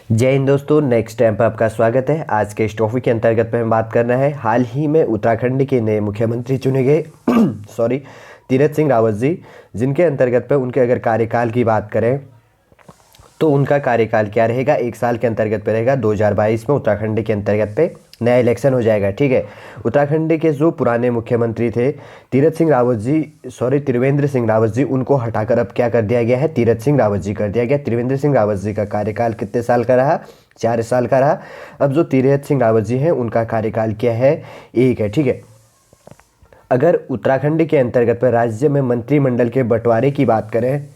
जय हिंद दोस्तों, next time पर आपका स्वागत है। आज के इस टॉपिक के अंतर्गत पे हम बात करना है हाल ही में उत्तराखंड के नए मुख्यमंत्री चुने गए सॉरी तीरथ सिंह रावत जी, जिनके अंतर्गत पे उनके अगर कार्यकाल की बात करें तो उनका कार्यकाल क्या रहेगा। 1 साल के अंतर्गत पे रहेगा। 2022 में उत्तराखंड के अंतर्गत पे नया इलेक्शन हो जाएगा। ठीक है, उत्तराखंड के जो पुराने मुख्यमंत्री थे त्रिवेंद्र सिंह रावत जी, उनको हटाकर अब क्या कर दिया गया है, तीरथ सिंह रावत जी कर दिया गया। त्रिवेंद्र सिंह रावत जी का कार्यकाल कितने साल का रहा? 4 साल का रहा। अब जो तीरथ सिंह रावत जी हैं उनका कार्यकाल क्या है? 1 है। ठीक है, अगर उत्तराखंड के अंतर्गत पर राज्य में मंत्रिमंडल के बंटवारे की बात करें,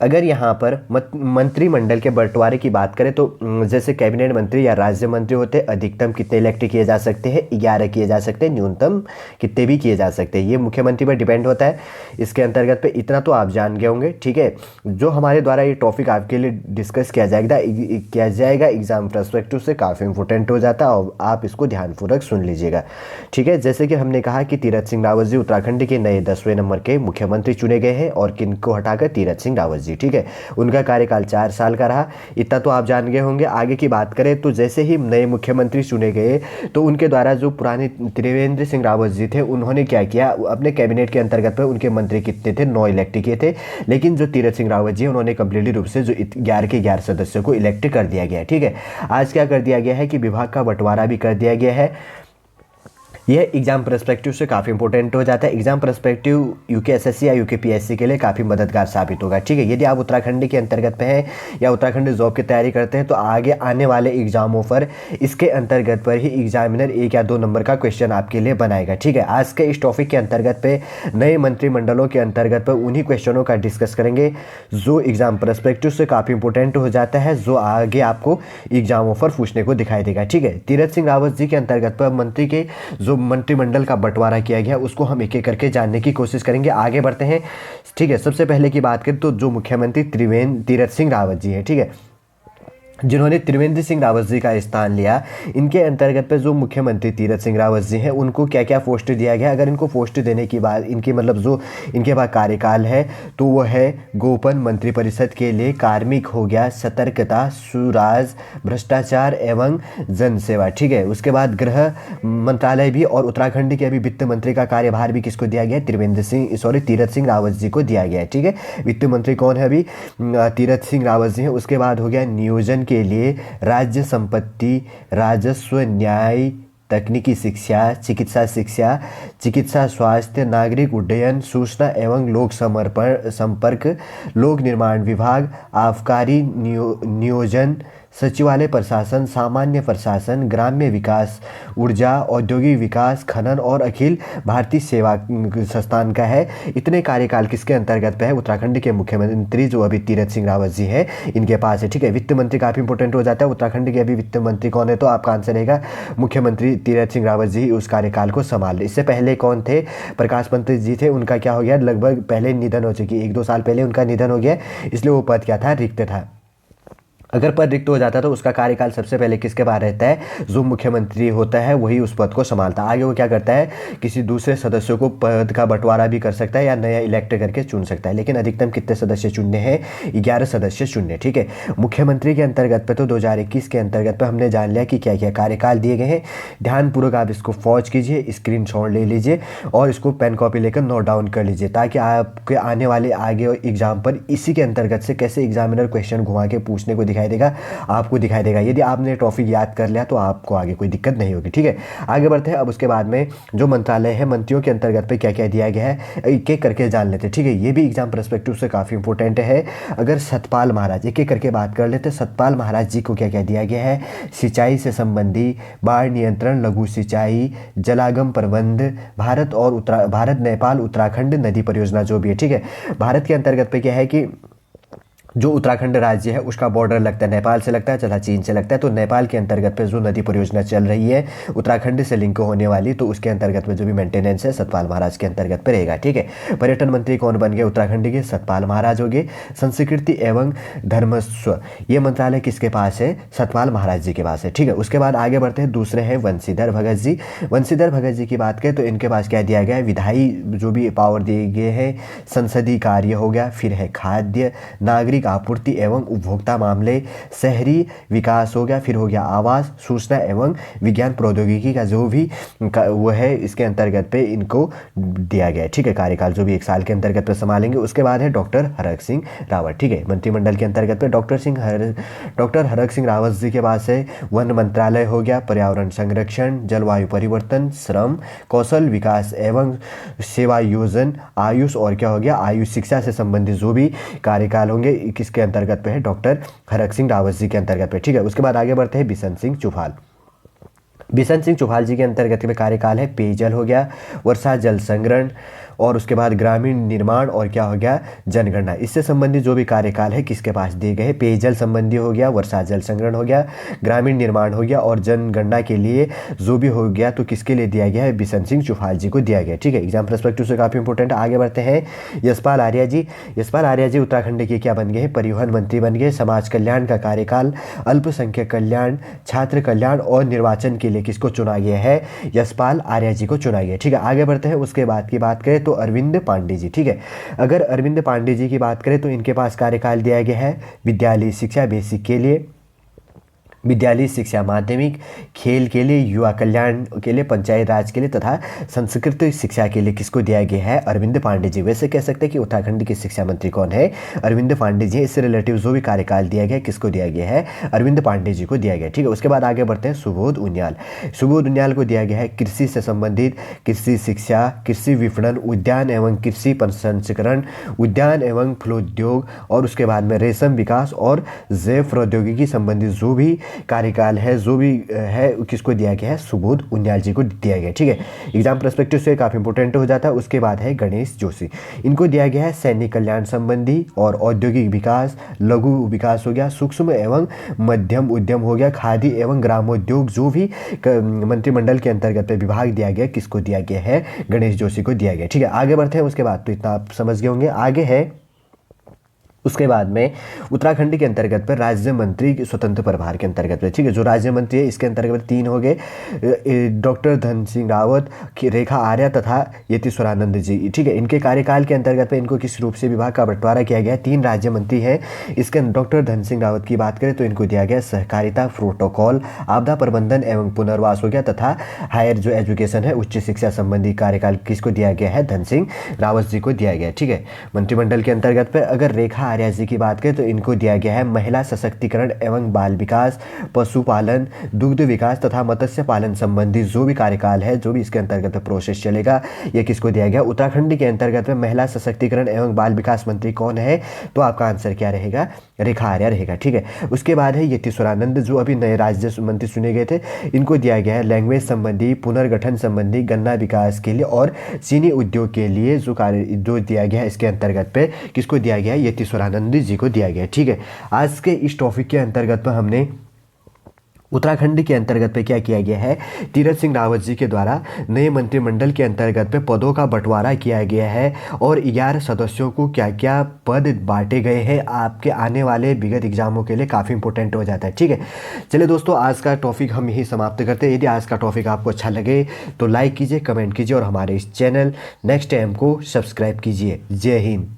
अगर यहाँ पर मंत्रिमंडल के बंटवारे की बात करें तो जैसे कैबिनेट मंत्री या राज्य मंत्री होते हैं, अधिकतम कितने इलेक्ट किए जा सकते हैं? 11 किए जा सकते हैं। न्यूनतम कितने भी किए जा सकते हैं, ये मुख्यमंत्री पर डिपेंड होता है। इसके अंतर्गत पे इतना तो आप जान गए होंगे। ठीक है, जो हमारे द्वारा ये टॉपिक आपके लिए डिस्कस किया जाएगा एग्जाम पर्सपेक्टिव से काफ़ी इंपॉर्टेंट हो जाता है और आप इसको ध्यानपूर्वक सुन लीजिएगा। ठीक है, जैसे कि हमने कहा कि तीरथ सिंह रावत जी उत्तराखंड के नए 10वें नंबर के मुख्यमंत्री चुने गए हैं और किनको हटाकर तीरथ सिंह रावत जी। ठीक है, उनका कार्यकाल 4 साल का रहा। इतना तो आप जान गए होंगे। आगे की बात करें तो जैसे ही नए मुख्यमंत्री चुने गए तो उनके द्वारा जो पुराने त्रिवेंद्र सिंह रावत जी थे उन्होंने क्या किया, अपने कैबिनेट के अंतर्गत पे उनके मंत्री कितने थे? 9 इलेक्ट किए थे। लेकिन जो तीरथ सिंह रावत जी उन्होंने कंप्लीटली रूप से जो 11 के 11 सदस्यों को इलेक्ट कर दिया गया। ठीक है, आज क्या कर दिया गया है कि विभाग का बंटवारा भी कर दिया गया है। यह एग्जाम पर्सपेक्टिव से काफ़ी इंपॉर्टेंट हो जाता है। एग्जाम पर्सपेक्टिव यूकेएसएससी या यूकेपीएससी के लिए काफ़ी मददगार साबित होगा। ठीक है, यदि आप उत्तराखंड के अंतर्गत पे हैं या उत्तराखंड जॉब की तैयारी करते हैं तो आगे आने वाले एग्जामों पर इसके अंतर्गत पर ही एग्जामिनर 1 या 2 नंबर का क्वेश्चन आपके लिए बनाएगा। ठीक है, आज के इस टॉपिक के अंतर्गत पे नए मंत्रिमंडलों के अंतर्गत पर उन्हीं क्वेश्चनों का डिस्कस करेंगे जो एग्जाम पर्सपेक्टिव से काफ़ी इंपॉर्टेंट हो जाता है, जो आगे आपको एग्जामों पर पूछने को दिखाई देगा। ठीक है, तीरथ सिंह रावत जी के अंतर्गत पर मंत्री के जो मंत्रिमंडल का बंटवारा किया गया उसको हम एक एक करके जानने की कोशिश करेंगे। आगे बढ़ते हैं। ठीक है, सबसे पहले की बात करें तो जो मुख्यमंत्री तीरथ सिंह रावत जी हैं, ठीक है, जिन्होंने त्रिवेंद्र सिंह रावत जी का स्थान लिया, इनके अंतर्गत पे जो मुख्यमंत्री तीरथ सिंह रावत जी हैं उनको क्या क्या पोस्ट दिया गया। अगर इनको पोस्ट देने की बात, इनकी मतलब जो इनके पास कार्यकाल है तो वो है गोपन मंत्रिपरिषद के लिए कार्मिक हो गया, सतर्कता, सुराज, भ्रष्टाचार एवं जनसेवा। ठीक है, उसके बाद गृह मंत्रालय भी और उत्तराखंड के अभी वित्त मंत्री का कार्यभार भी किसको दिया गया? तीरथ सिंह रावत जी को दिया गया है। ठीक है, वित्त मंत्री कौन है अभी? तीरथ सिंह रावत जी हैं। उसके बाद हो गया नियोजन के लिए राज्य संपत्ति, राजस्व, न्याय, तकनीकी शिक्षा, चिकित्सा स्वास्थ्य, नागरिक उड्डयन, सूचना एवं लोक संपर्क, लोक निर्माण विभाग, आबकारी नियोजन, सचिवालय प्रशासन, सामान्य प्रशासन, ग्राम्य विकास, ऊर्जा, औद्योगिक विकास, खनन और अखिल भारतीय सेवा संस्थान का है। इतने कार्यकाल किसके अंतर्गत पे है? उत्तराखंड के मुख्यमंत्री जो अभी तीरथ सिंह रावत जी हैं इनके पास है। ठीक है, वित्त मंत्री काफ़ी इंपॉर्टेंट हो जाता है। उत्तराखंड के अभी वित्त मंत्री कौन है? तो आपका आंसर रहेगा मुख्यमंत्री तीरथ सिंह रावत जी उस कार्यकाल को संभाल। इससे पहले कौन थे? प्रकाश पंत जी थे। उनका क्या हो गया, लगभग पहले निधन हो चुकी, 1-2 साल पहले उनका निधन हो गया, इसलिए वो पद क्या था? रिक्त था। अगर पद रिक्त हो जाता तो उसका कार्यकाल सबसे पहले किसके पास रहता है? जो मुख्यमंत्री होता है वही उस पद को संभालता है। आगे वो क्या करता है? किसी दूसरे सदस्यों को पद का बंटवारा भी कर सकता है या नया इलेक्ट करके चुन सकता है। लेकिन अधिकतम कितने सदस्य चुनने हैं? 11 सदस्य चुनने। ठीक है, मुख्यमंत्री के अंतर्गत पे तो 2021 के अंतर्गत पे हमने जान लिया कि क्या क्या कार्यकाल दिए गए हैं। ध्यानपूर्वक आप इसको फौज कीजिए, स्क्रीनशॉट ले लीजिए और इसको पेन कॉपी लेकर नोट डाउन कर लीजिए, ताकि आपके आने वाले आगे एग्जाम पर इसी के अंतर्गत से कैसे एग्जामिनर क्वेश्चन घुमा के पूछने को आपको दिखाई देगा। यदि आपने टॉपिक याद कर लिया तो आपको आगे कोई दिक्कत नहीं होगी। ठीक है, आगे बढ़ते हैं। अब उसके बाद में जो मंत्रालय है, मंत्रियों के अंतर्गत पे क्या क्या दिया गया है एक एक करके जान लेते हैं। ठीक है, ये भी एग्जाम पर्सपेक्टिव से काफ़ी इंपॉर्टेंट है। अगर सतपाल महाराज, एक एक करके बात कर लेते हैं। सतपाल महाराज जी को क्या क्या दिया गया है? सिंचाई से संबंधी, बाढ़ नियंत्रण, लघु सिंचाई, जलागम प्रबंध, भारत नेपाल उत्तराखंड नदी परियोजना जो भी है। ठीक है, भारत के अंतर्गत पे क्या है कि जो उत्तराखंड राज्य है उसका बॉर्डर लगता है, नेपाल से लगता है, चला चीन से लगता है। तो नेपाल के अंतर्गत पे जो नदी परियोजना चल रही है उत्तराखंड से लिंक होने वाली, तो उसके अंतर्गत में जो भी मेंटेनेंस है सतपाल महाराज के अंतर्गत पे रहेगा। ठीक है, पर्यटन मंत्री कौन बन गए उत्तराखंड के? सतपाल महाराज हो गए। संस्कृति एवं धर्मस्व, ये मंत्रालय किसके पास है? सतपाल महाराज जी के पास है। ठीक है, उसके बाद आगे बढ़ते हैं। दूसरे हैं वंशीधर भगत जी। वंशीधर भगत जी की बात करें तो इनके पास क्या दिया गया है? विधायी जो भी पावर दिए गए हैं, संसदीय कार्य हो गया, फिर है खाद्य, नागरिक नागरिक आपूर्ति एवं उपभोक्ता मामले, शहरी विकास हो गया, फिर हो गया आवास, सूचना एवं विज्ञान प्रौद्योगिकी का जो भी वो है इसके अंतर्गत पे इनको दिया गया है। ठीक है, कार्यकाल जो भी 1 साल के अंतर्गत पे संभालेंगे। उसके बाद है डॉक्टर हरक सिंह रावत। ठीक है, मंत्रिमंडल के अंतर्गत पे डॉक्टर हरक सिंह रावत जी के पास है वन मंत्रालय हो गया, पर्यावरण संरक्षण, जलवायु परिवर्तन, श्रम, कौशल विकास एवं सेवा योजन, आयुष और क्या हो गया आयुष शिक्षा से संबंधित जो भी कार्यकाल होंगे किसके अंतर्गत पे है डॉक्टर हरक सिंह रावत जी के अंतर्गत पे। ठीक है, उसके बाद आगे बढ़ते हैं बिशन सिंह चुफाल। बिशन सिंह चुफाल जी के अंतर्गत में कार्यकाल है पेयजल हो गया, वर्षा जल संग्रहण और उसके बाद ग्रामीण निर्माण और क्या हो गया जनगणना। इससे संबंधित जो भी कार्यकाल है किसके पास दिए गए, पेयजल संबंधी हो गया, वर्षा जल संग्रहण हो गया, ग्रामीण निर्माण हो गया और जनगणना के लिए जो भी हो गया तो किसके लिए दिया गया है बिशन सिंह चुफाल जी को दिया गया। ठीक है, एग्जाम पर्सपेक्टिव से काफ़ी इंपॉर्टेंट। आगे बढ़ते हैं यशपाल आर्या जी। यशपाल आर्या जी उत्तराखंड के क्या बन गए हैं, परिवहन मंत्री बन गए। समाज कल्याण का कार्यकाल, अल्पसंख्यक कल्याण, छात्र कल्याण और निर्वाचन के लिए किसको चुना गया है, यशपाल आर्या जी को चुना गया। ठीक है, आगे बढ़ते हैं। उसके बाद की बात करें तो अरविंद पांडे जी। ठीक है, अगर अरविंद पांडे जी की बात करें तो इनके पास कार्यकाल दिया गया है विद्यालय शिक्षा बेसिक के लिए, विद्यालय शिक्षा माध्यमिक, खेल के लिए, युवा कल्याण के लिए, पंचायत राज के लिए तथा संस्कृत शिक्षा के लिए किसको दिया गया है, अरविंद पांडे जी। वैसे कह सकते हैं कि उत्तराखंड के शिक्षा मंत्री कौन है, अरविंद पांडे जी। इससे रिलेटिव जो भी कार्यकाल दिया गया किसको दिया गया है, अरविंद पांडे जी को दिया गया। ठीक है, उसके बाद आगे बढ़ते हैं सुबोध उनियाल। सुबोध उनियाल को दिया गया है कृषि से संबंधित, कृषि शिक्षा, कृषि विपणन, उद्यान एवं कृषि प्रसंस्करण, उद्यान एवं फलोद्योग और उसके बाद में रेशम विकास और जैव प्रौद्योगिकी संबंधित जो भी कार्यकाल है जो भी है किसको दिया गया है, सुबोध उनियाल जी को दिया गया। ठीक है, एग्जाम पर्सपेक्टिव से काफ़ी इंपॉर्टेंट हो जाता है। उसके बाद है गणेश जोशी। इनको दिया गया है सैनिक कल्याण संबंधी और औद्योगिक विकास, लघु विकास हो गया, सूक्ष्म एवं मध्यम उद्यम हो गया, खादी एवं ग्रामोद्योग जो भी मंत्रिमंडल के अंतर्गत पे विभाग दिया गया किसको दिया गया है, गणेश जोशी को दिया गया। ठीक है, आगे बढ़ते हैं। उसके बाद तो इतना आप समझ गए होंगे। आगे है उसके बाद में उत्तराखंड के अंतर्गत पर राज्य मंत्री के स्वतंत्र प्रभार के अंतर्गत पे। ठीक है, जो राज्य मंत्री है इसके अंतर्गत 3 हो गए, डॉक्टर धन सिंह रावत, रेखा आर्या तथा यतीश्वरानंद जी। ठीक है, इनके कार्यकाल के अंतर्गत पे इनको किस रूप से विभाग का बंटवारा किया गया है, 3 राज्य मंत्री हैं। इसके डॉक्टर धन सिंह रावत की बात करें तो इनको दिया गया सहकारिता, प्रोटोकॉल, आपदा प्रबंधन एवं पुनर्वास हो गया तथा हायर जो एजुकेशन है उच्च शिक्षा संबंधी कार्यकाल किसको दिया गया है, धन सिंह रावत जी को दिया गया। ठीक है, मंत्रिमंडल के अंतर्गत पर अगर रेखा आर्या जी की बात करें तो इनको दिया गया है महिला सशक्तिकरण एवं बाल विकास, पशुपालन, दुग्ध विकास तथा मत्स्य पालन संबंधी जो भी कार्यकाल है जो भी इसके अंतर्गत प्रोसेस चलेगा ये किसको दिया गया, उत्तराखंड के अंतर्गत में महिला सशक्तिकरण एवं बाल विकास मंत्री कौन है, तो आपका आंसर क्या रहेगा, रेखा आर्या रहेगा। ठीक है, उसके बाद है यतीश्वरानंद जो अभी नए राज्य मंत्री चुने गए थे, इनको दिया गया है लैंग्वेज संबंधी, पुनर्गठन संबंधी, गन्ना विकास के लिए और चीनी उद्योग के लिए जो कार्य जो दिया गया है इसके अंतर्गत पे किसको दिया गया है, यतीश्वरानंद जी को दिया गया। ठीक है, आज के इस टॉपिक के अंतर्गत पर हमने उत्तराखंड के अंतर्गत पे क्या किया गया है, तीरथ सिंह रावत जी के द्वारा नए मंत्रिमंडल के अंतर्गत पे पदों का बंटवारा किया गया है और 11 सदस्यों को क्या क्या पद बांटे गए हैं, आपके आने वाले विगत एग्जामों के लिए काफ़ी इंपॉर्टेंट हो जाता है। ठीक है, चलिए दोस्तों आज का टॉपिक हम यही समाप्त करते हैं। यदि आज का टॉपिक आपको अच्छा लगे तो लाइक कीजिए, कमेंट कीजिए और हमारे इस चैनल नेक्स्ट टाइम को सब्सक्राइब कीजिए। जय हिंद।